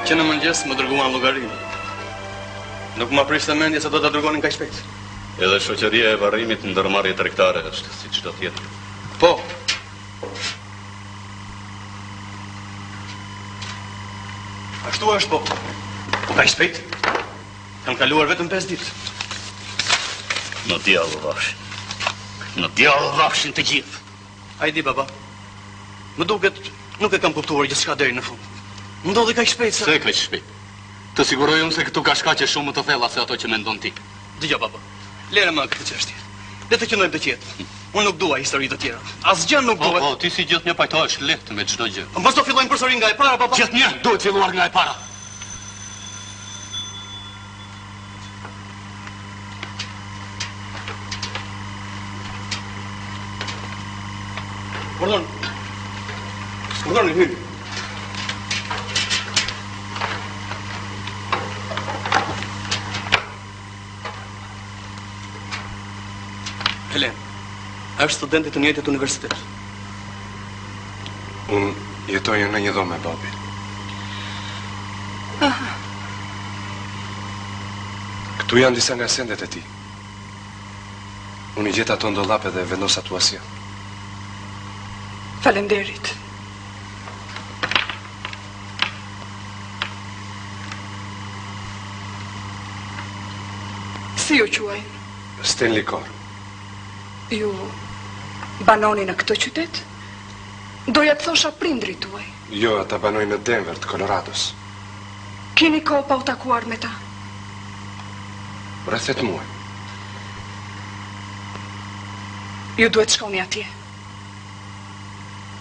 Që në mëngjes më dërguan llogarinë. Nuk më prishte mendje se do ta dërgonin kaq shpejt. Edhe shoqëria e varrimit në ndërmarrje tregtare është si çdo tjetër. Po. Ashtu është po. Po kaq shpejt? Kam kaluar vetëm 5 ditë. Në djallë vafshin. Në djallë vafshin të gjithë. Hajdi, baba. Më duket nuk e kam kuptuar gjithçka deri në fund. Ndodhi kaq shpejt se... Se kaq shpejt? Të siguroj unë se këtu ka shkaqe shumë më të thella se ato që mendon ti. Dgjoj, baba. Lere më këtë çështje. Le të qëndrojmë të qetë. Unë nuk dua histori të tjera. Asgjë nuk duhet. Po, ti si gjithnjë pajtohesh lehtë me çdo gjë. Mos do fillojmë përsëri nga e para, baba. Gjithnjë duhet filluar nga e para. Pardon, hyj. Helen, është studente të njëjtit universitet. Unë jetoj në një dhomë me babi. Këtu janë disa nga sendet e tij. Unë I gjeta ato në dollap dhe vendos atu asja. Falenderit. Si ju quajnë? Stanley Carr. Ju banoni në këtë qytet? Doja të thosha prindrit tuaj. Jo, ata banojnë në Denver të Colorados. Keni kohë pa u takuar me ta? Rreth 8 muaj. Ju duhet shkoni atje.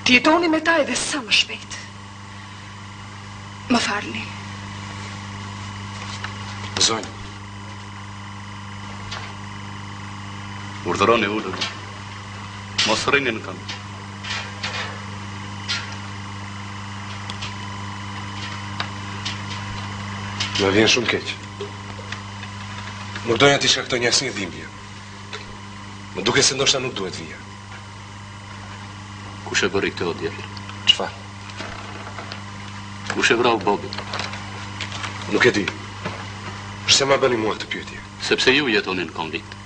Të jetoni me ta edhe sa më shpejt. Më falni. Zonjë. Urdhëroni ulur. Mos rrini në këmbë. Më vjen shumë keq. Nuk doja t'i shkaktoj asnjë dhimbje. Më duket se ndoshta nuk duhet vija. Kush e bëri këtë o djel? Çfarë? Kush e vrau Bobin? Nuk e di. Pse ma bëni mua këtë pyetje? Sepse ju jetoni në konflikt.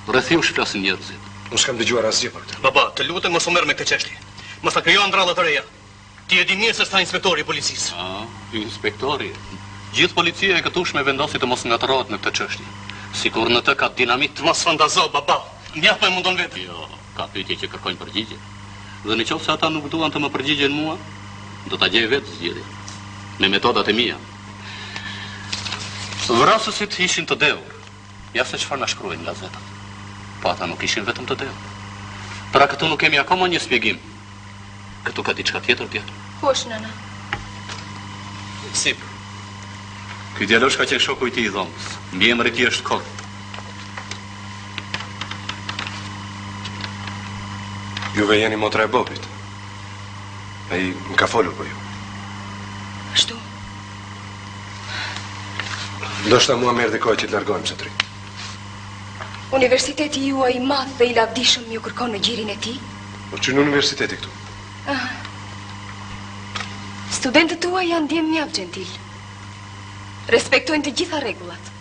Rreth jush flasin njerëzit. Unë s'kam dëgjuar asgjë për këtë. Baba, të lutem mos u merr me këtë çështje. Mos ta krijon ndralla të reja. Ti e di mirë se sta inspektori I policisë. Inspektori. Gjithë policia e këtushme vendosi të mos ngatërohet në këtë çështje. Sikur në të ka dinamit. Mos fantazo, baba. Mjaft më mundon vetë. Jo, ka pyetje që kërkojnë përgjigje. Dhe nëse ata nuk duan të më përgjigjen mua, do ta gjej vetë zgjedhjen. Me metodat e mia. Vrasësit ishin të dehur. Ja se çfarë na shkruajnë gazetat. Po ata nuk ishin vetëm të dehur. Pra këtu nuk kemi akoma një shpjegim. Këtu ka diçka tjetër. Posh, nana. Si? Ky djalosh ka qenë shoku I tij I dhomës. Mbiemri I tij është Kod. Juve jeni motra e Bobit. Ai më ka folur për ju. Ashtu. Ndoshta mua më erdhi koha që të largohem së tri. Universiteti juaj I madh dhe I lavdishëm ju kërkon në gjirin e tij? Po që në universiteti këtu? Studentët tuaj janë djemë mjaft gentil. Respektojnë të gjitha rregullat.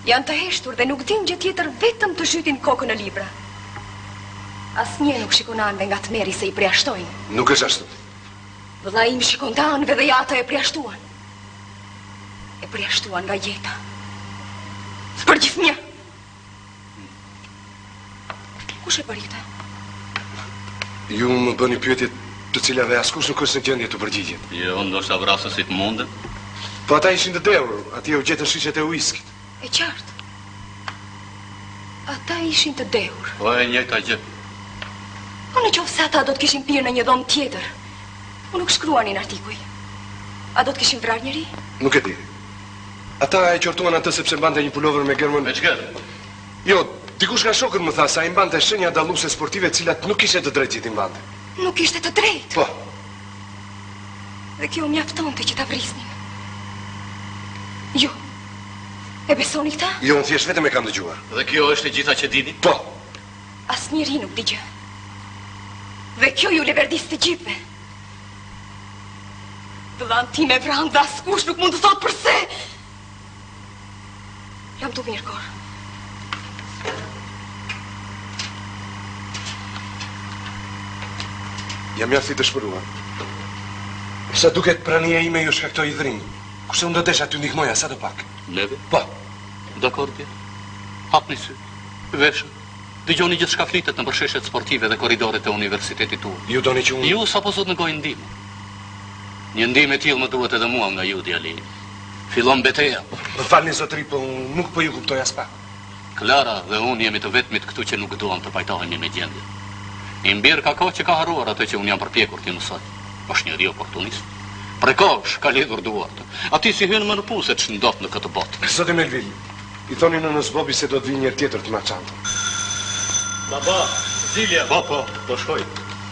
Janë të heshtur dhe nuk dinë gjë tjetër vetëm të zhytin kokën në libra. Asnjë nuk shikon anëve nga tmerri se I përjashtojnë. Nuk është ashtu. Vëlla im shikon të anëve dhe ata e përjashtuan. E përjashtuan nga jeta. Për gjithnjë. Kush e bëri këtë? Ju më bëni pyetje të cilave askush nuk është në gjendje të përgjigjet. Jo, ndoshta vrasësit munden. Po ata ishin të dehur, atje u gjetën shishet e uiskit. E qartë. Ata ishin të dehur. Po e njëjta gjë. Po në qoftë se ata do të kishin pirë në një dhomë tjetër, u nuk shkruanin artikuj. A do të kishin vrarë njëri? Nuk e di. Ata e qortuan atë sepse mbante një pulover me gërmën. Me çka? Jo, dikush nga shokët më tha se ai mbante shenja dalluese sportive, të cilat nuk ishte të drejtë që t'i mbante. Nuk ishte të drejtë. Po. Dhe kjo mjaftonte që ta vrisnin. Jo. E besoni këta? Jo, unë thjesht vetëm e kam dëgjuar. Dhe kjo është e gjitha që dini? Po. Asnjëri nuk di gjë. Dhe kjo ju leverdis të gjithëve. Vëllan ti me vranë dhe askush nuk mund të thot përse. Jam të mirë, Kor. Jam mjafti të shpëruar. Sa duket prania ime ju shkaktoi dhrim. Kurse unë do desha ty ndihmoja sa të pak. Levi? Po. Dakor, bje. Hapni sy, veshët. Dëgjoni gjithë shka flitet në përsheshet sportive dhe koridoret e universitetit tuaj. Ju doni që unë... Ju sapo zot në gojë ndihmë. Një ndihmë e tillë më duhet edhe mua nga ju, djali. Fillon beteja. Më falni zotëri, po unë nuk po ju kuptoj as pak. Klara dhe unë jemi të vetmit këtu që nuk duam të pajtohemi me gjendjen. I mbir ka kohë që ka harruar atë që unë jam përpjekur t'i mësoj. Është njëri oportunist. Prekosh, ka lidhur duart. Ati si hyn më në punë se ç'ndodh në këtë botë. Zotë Melville, i thoni nënës Bobi se do të vinë njëri tjetër të ma çantën. Baba, Zilja. Po, shkoj.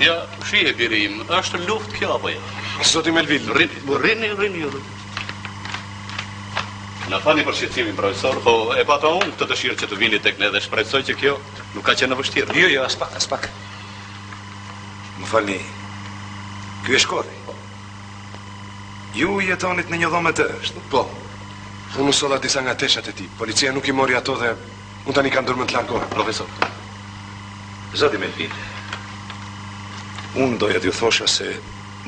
Ja, shije biri im, është luftë kjo apo ja? Zoti Melville, Rini. Na fani për shqetësimin, profesor, po e pata unë të dëshirë që të vini tek ne dhe shpresoj që kjo nuk ka qenë vështirë. Jo, as pak. Më falni, ky është Korri. Ju jetonit në një dhomë të është? Po. Unë solla disa nga teshat e tij. Policia nuk i mori ato dhe unë tani kam dërmën të largohem. Profesor. Zoti Melville, unë doja t'ju thosha se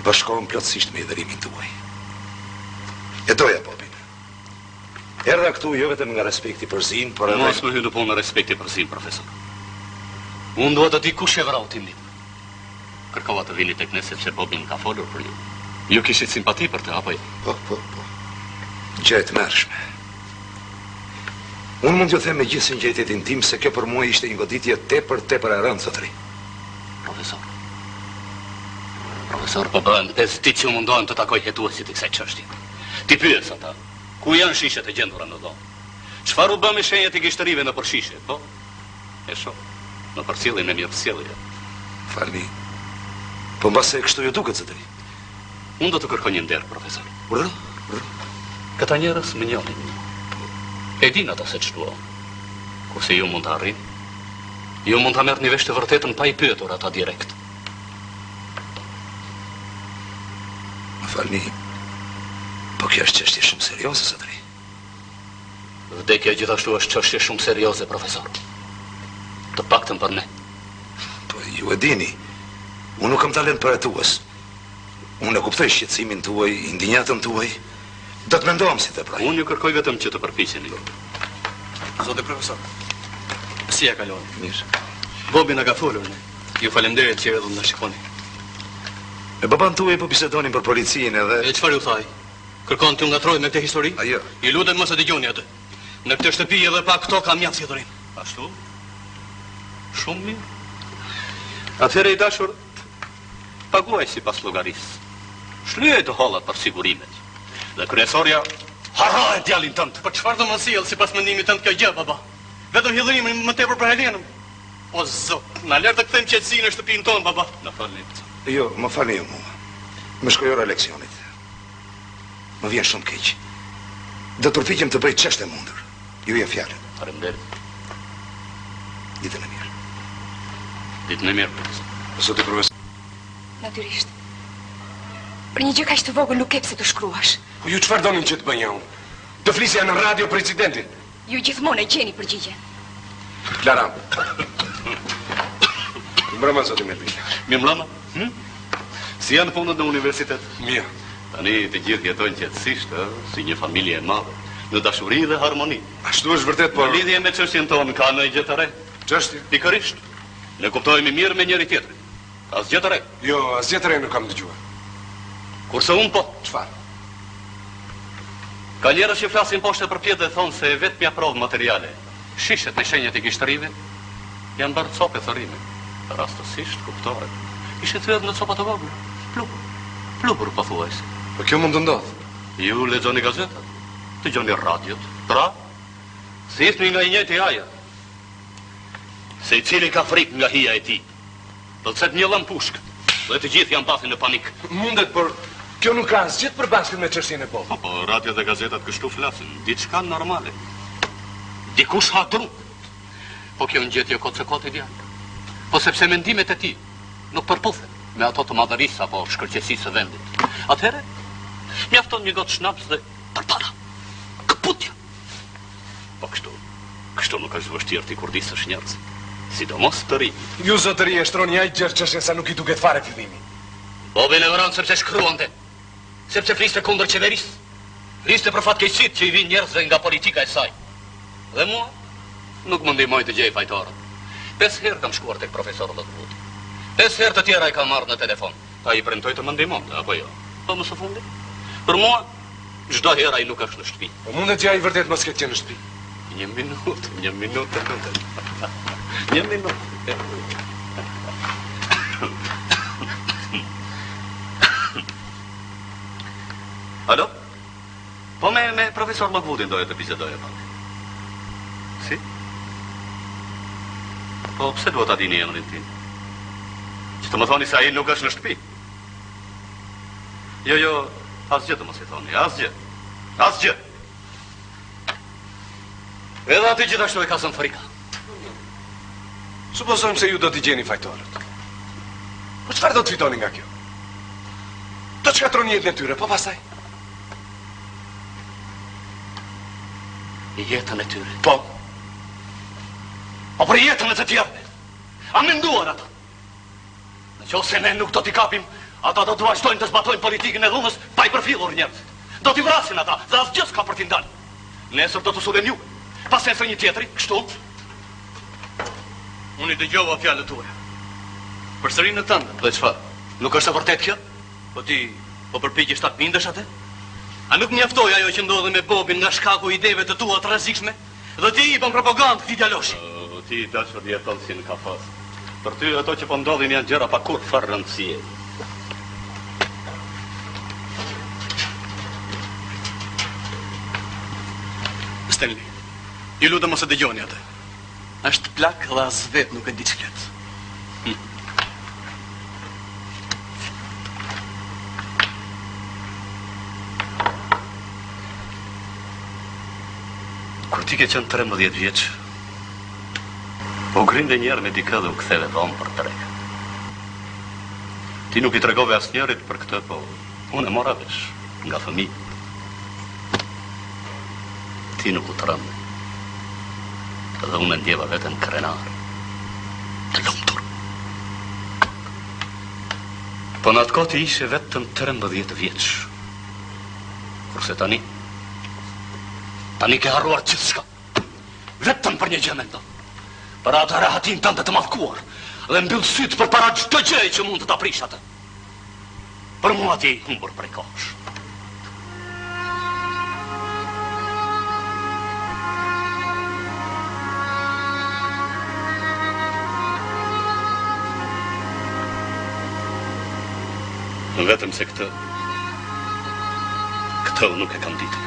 bashkohem plotësisht me idhërimin tuaj. E doja Bobin. Erdha këtu jo vetëm nga respekti për Zin, por edhe... Mos më hy në punë në respekti për Zin, profesor. Unë dua të di kush e vrau timin. Kërkova të vini tek ne sepse Bobin ka folur për ju. Ju kishit simpati për të, apo jo? Po. Gjë e tmerrshme. Unë mund t'ju them me gjithë sinqeritetin tim se kjo për mua ishte një goditje tepër e rëndë, zotëri. Profesor, po bëhen 5 ditë që mundohem të takoj hetuesit e kësaj çështje. Ti pyes ata, ku janë shishet e gjendura në dhomë? Çfarë u bë me shenjat e gishtërive në përshishe, po? E shoh, në përcjelljen me mirësjellje. Falni. Po mbase kështu ju duket, zotëri. Unë do të kërkoj një nder, profesor. Urdhë? Këta njerëz më njohin. E din ata se ç'duan. Kurse ju mund të arrini. Ju mund ta merrni vesh të vërtetën pa i pyetur ata direkt. Më falni. Po kjo është çështje shumë serioze, zotëri. Vdekja gjithashtu është çështje shumë serioze, profesor. Të paktën për ne. Po ju e dini. Unë nuk kam talent për hetues. Unë e kuptoj shqetësimin tuaj, indinjatën tuaj. Do të mendohem si të praj. Unë ju kërkoj vetëm që të përpiqeni. Zote profesor, si ja kalon? Mirë. Bobi na ka folur ne. Ju falenderoj që erdhëm na shikoni. Me baban tuaj po bisedonin për policinë edhe... E çfarë u thaj? Kërkon t'ju ngatroj me këtë histori? Ajo. Ju lutem mos e dëgjoni atë. Në këtë shtëpi edhe pa këto kam mjaft historinë. Ashtu? Shumë mirë. Atëherë i dashur, paguaj sipas llogarisë. Shlyej të hollat për sigurimet. Dhe kryesorja harrohet djalin tënd. Po çfarë do më sjell sipas mendimit tënd kjo gjë, baba? Vetëm hidhurimin më tepër për Helenën. O zot, na lër të kthejmë qetësinë në shtëpinë tonë, baba. Na falni. Jo, më falni ju mua. Më shkoj ora leksionit. Më vjen shumë keq. Do të përpiqem të bëj ç'është e mundur. Ju jep fjalën. Faleminderit. Ditën e mirë. Ditën e mirë, profesor. Zotë profesor. Natyrisht. Për një gjë kaq të vogël nuk e pse të shkruash. Po ju çfarë donin që të bëja unë? Të flisja në radio presidentin. Ju gjithmonë e gjeni përgjigjen. Klara. Mbrëma, zotë Melville. Mirëmbrëma. Si janë punët në universitet? Mirë. Tani të gjithë jetojnë qetësisht, si një familje e madhe, në dashuri dhe harmoni. Ashtu është vërtet, por... Në lidhje me çështjen tonë ka ndonjë gjë të re? Çështje? Pikërisht. Ne kuptojmë mirë me njëri tjetrin. Asgjë të re. Jo, asgjë të re nuk kam dëgjuar. Kurse unë po. Çfarë? Ka njerëz që flasin poshtë për pjetë dhe thonë se vetmja provë materiale, shishet me shenjat e gishtërive, janë bërë copë e thërime. Rastësisht kuptohet. Ishte thyer në copa të vogla. Pluhur pothuajse. Po kjo mund të ndodhë. Ju lexoni gazetat, dëgjoni radiot, pra, thithni nga i njëjti ajër. Se i cili ka frikë nga hija e tij. Do të një lampushk, dhe të gjithë janë pasur në panik. Mundet, por kjo nuk ka asgjë të përbashkët me çështjen e Bobit. Po radio dhe gazetat kështu flasin, diçka normale. Dikush ha tru. Po kjo ngjetje kot se kot e djalë. Po sepse mendimet e tij nuk përputhen me ato të madhërisë apo shkërqësisë së vendit. Atëherë, Mjafton një gotë shnaps dhe përpara. Këputja. Po kështu nuk është vështirë t'i kurdisësh njerëz. Sidomos të ri. Ju zotëri e shtroni aq gjerçëshe sa nuk I duket fare fillimi. Bobi në vëran sepse shkruante. Sepse fliste kundër qeverisë. Fliste për fatkeqësitë që I vijnë njerëzve nga politika e saj. Dhe mua nuk më ndihmoi të gjej fajtorët. 5 herë kam shkuar tek profesor Lockwood. 5 herë të tjera I kam marrë në telefon. Ai premtoi të më ndihmonte apo jo? Po më së fundi. Për mua çdo herë ai nuk është në shtëpi. Po mundet që ai vërtet mos ketë qenë në shtëpi. Një minutë. Një minutë. Alo? Po me profesor Lockwoodin doja të bisedoja pak. Si? Po pse duhet ta dini emrin tim? Që të më thoni se ai nuk është në shtëpi. Jo, asgjë të mos I thoni, asgjë. Edhe aty gjithashtu e ka zënë frika. Supozojmë se ju do t'i gjeni fajtorët. Po çfarë do të fitoni nga kjo? Do të shkatroni jetën e tyre, po pastaj? Jetën e tyre. Po. Po për jetën e të tjerëve. A menduar ata? Nëse ne nuk do t'i kapim, ata do të vazhdojnë të zbatojnë politikën e dhunës pa I përfillur njerëzit. Do t'i vrasin ata, dhe asgjë s'ka për t'i ndalë. Nesër do të sullen ju. Pas nesër një tjetri, kështu. Unë I dëgjova fjalët tuaja. Përsëri në tënde. Dhe çfarë? Nuk është e vërtetë kjo? Po ti po përpiqesh ta bindesh atë? A nuk mjaftoi ajo që ndodhi me Bobin nga shkaku I ideve të tua të rrezikshme? Dhe ti I bën propagandë këtij djaloshi. Ti dashur jeton si në kafes. Për ty ato që po ndodhin janë gjëra pa kur fare rëndësie. Stanley, ju lutem mos e dëgjoni atë. Është plak dhe as vet nuk e di ç'flet. Kur ti ke qenë 13 vjeç, po grinde njerë me dikë dhe u ktheve vonë për treg. Ti nuk I tregove asnjërit për këtë, po unë e mora vesh nga fëmijë. Ti nuk u trëmbe. Dhe unë e ndjeva veten krenar. Të lumtur. Po në atë kohë ti ishe vetëm 13 vjeç. Kurse tani ke harruar gjithçka. Vetëm për një gjë mendon. Për atë rahatin tënde të mallkuar dhe mbyll syt përpara çdo gjëje që mund të ta prish atë. Për mua ti I humbur prej kohësh. Vetëm se këtë nuk e kam ditë.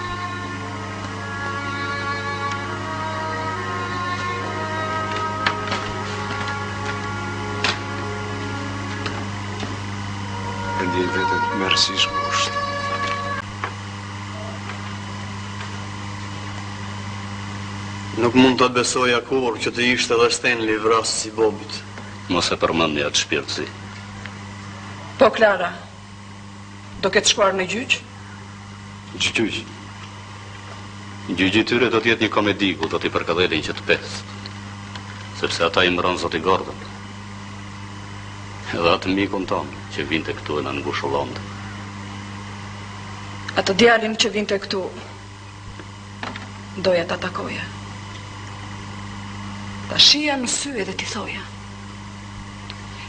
E ndjej veten merësish ngushtë. Nuk mund ta besoja kur që të ishte edhe Stanley vrasë si Bobit. Mos e përmendni atë shpirtësi. Po, Klara, do ketë shkuar në gjyq? Gjyq. Gjyqi tyre do t'jetë një komedi ku do t'i përkëdhelin që të pesë. Sepse ata I mbron zoti Gordon. Edhe atë mikun tonë që vinte këtu e në ngushullonte. Atë djalin që vinte këtu doja ta takoja. Ta shija në sy edhe t'i thoja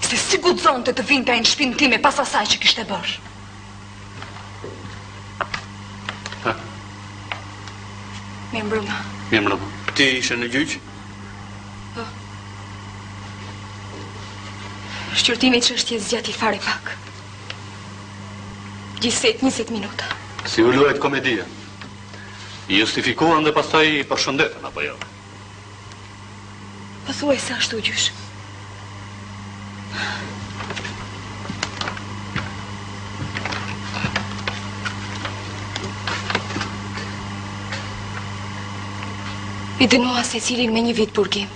se si guxonte të vinte ai në shtëpinë time pas asaj që kishte bërë. Mirë mbrëma. Mirë mbrëma. Ti ishe në gjyq? Shqyrtimi I çështjes zgjati fare pak. Gjithsej 20 minuta. Si u luajt komedia? I justifikuan dhe pastaj I përshëndetën, apo jo? Po thuaj se ashtu gjysh. I dënua secilin me 1 vit burgim.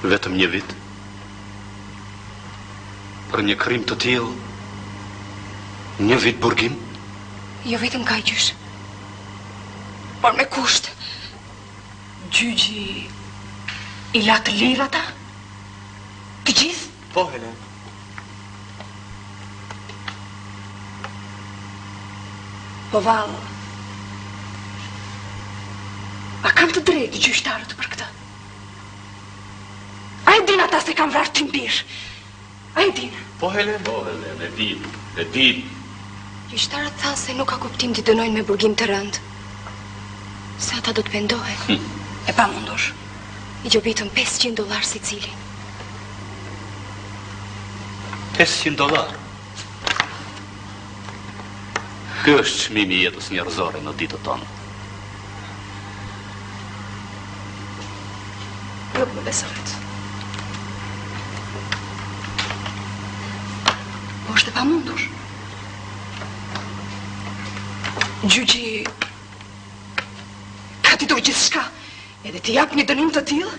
Vetëm 1 vit? Për një krim të tillë, Një vit burgim? Jo vetëm ka gjysh, por me kusht. Gjygji i la të lirë ata? Të gjithë? Po, Helen. Po valë, a kam të drejtë gjyqtarët për këtë? A e din ata se kam vrarë Timbir? A e din? Po, Helen. Po, Helen, e din. Gjyqtarët thanë se nuk ka kuptim të dënojnë me burgim të rëndë. Se ata do të pendohen. E pa mundur. I gjobitën $500 si cili. $500. Ky është çmimi i jetës njerëzore në ditët tona. Nuk më besohet. Po është e pa mundur. Gjygji ka t'i dojë gjithë shka, edhe t'i jap një dënim të tillë,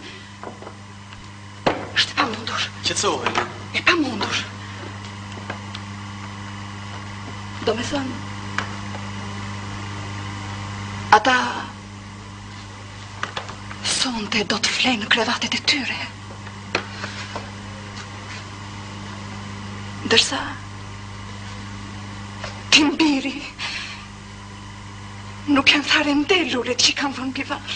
është e pa mundur. Qetëso, Helen. E pa mundur. Do me thënë, ata sonte do të flenë në krevatet e tyre. Ndërsa Timbiri nuk janë thare ndeluret që i kanë vënë bivar.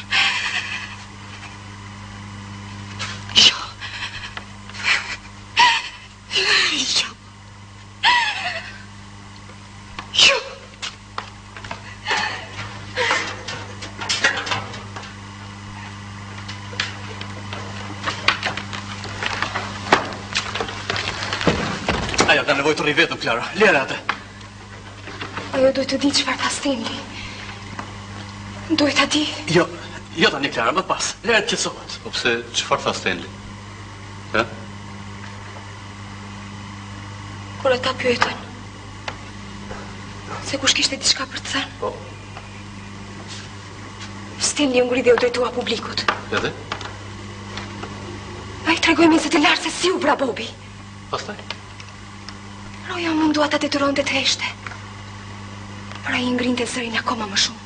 Jo. Jo. Jo. Ajo ka nevojë të rri vetëm, Klara. Lere atë. Ajo duhet të di çfarë tha Stenli. Duhet ta di. Jo tani, Klara, më pas. Lere të qetësohet. Po pse, çfarë tha Stenli? Ha? Kur ata pyetën se kush kishte diçka për të thënë. Po. Stenli u ngri dhe u drejtua publikut. Edhe? Ai tregoi me zë të lartë se si u vra Bobi. Pastaj? Roja mundua ta detyronte të heshte. Por ai ngrinte zërin akoma më shumë.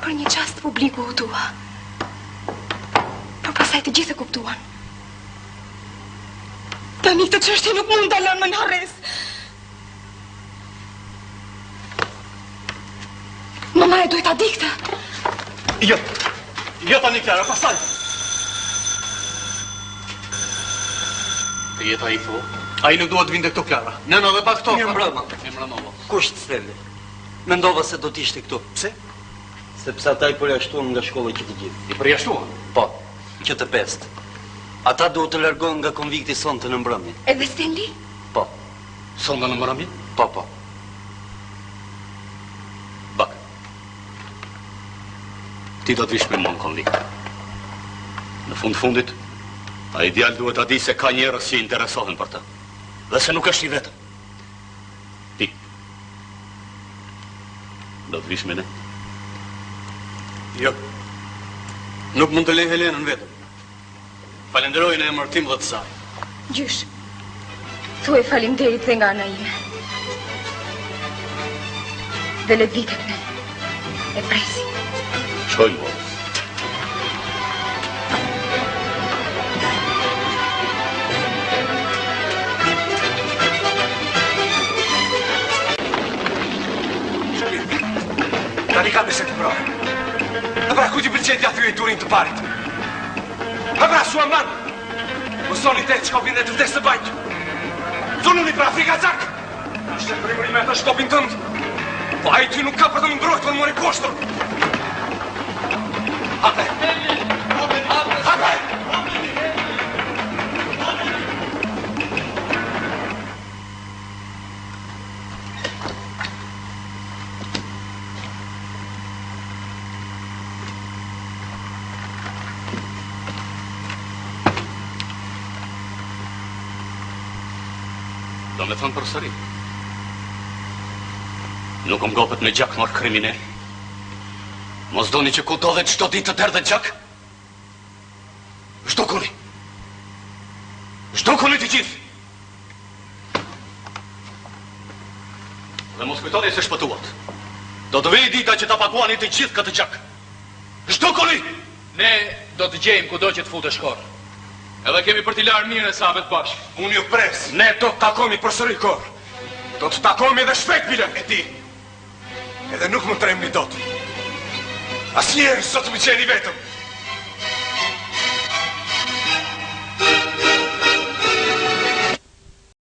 Për një çast publiku u tua. Por pastaj të gjithë e kuptuan. Tani këtë çështje nuk mund ta lënë më në harres. Mama e duhet ta di këtë. Jo tani, Klara, pastaj. E jeta i thua? Ai nuk duhet të vinte këtu, Klara. Nëna dhe pa këto. Mirë mbrëma. Emranova. Kush të Stenli? Mendova se do t'ishte këtu. Pse? Sepse ata i përjashtuan nga shkolla që të gjithë. I përjashtuan. Po, që të pestë. Ata duhet të largohen nga konvikti sonte në mbrëmje. Edhe Stenli? Po, Sonda në mbrëmje? po. Bak. Ti do të vish me më në konvikt. Në fundit, a i djalë duhet ta di se ka njerëz që interesohen për të. Dhe se nuk është i vetëm. Ti. Do të vish me ne? Jo. Nuk mund të lej Helenën vetëm. Falenderoj në emër tim dhe të saj. Gjysh. Thuaj faleminderit dhe nga ana ime. Dhe le vitet me. E presim. Shkojmë vërë. Tani kam se të prove. E pra ku ti pëlqet ja thyej turin të parit? E pra Suaman! Mësoni te që kopin dhe të vdes të bajtë. Zununi për Afrika Cak! Ishte primëri me të shkopin tëndë. Po a i ty nuk ka për të më mbrojtë për në mori koshtër. Hape! Hape! Do me thënë për sëri. Nuk më gopët me gjak marë kriminal. Mos doni që ku do dhe qdo ditë të derë dhe gjak? Zhdokuni! Zhdokuni të gjithë! Dhe mos kujtoni se shpëtuat. Do të vijë dita që ta paguani të gjithë këtë gjak. Çdo koli! Ne do të gjejmë kudo që të futesh Kor. Edhe kemi për t'i larë mirën e sabet bashkë. Unë ju pres, ne do të takomi përsëri Kor. Do të takomi edhe shpejt, Milan. E di. Edhe nuk më tremni dot. Asnjëherë sot më qeni vetëm.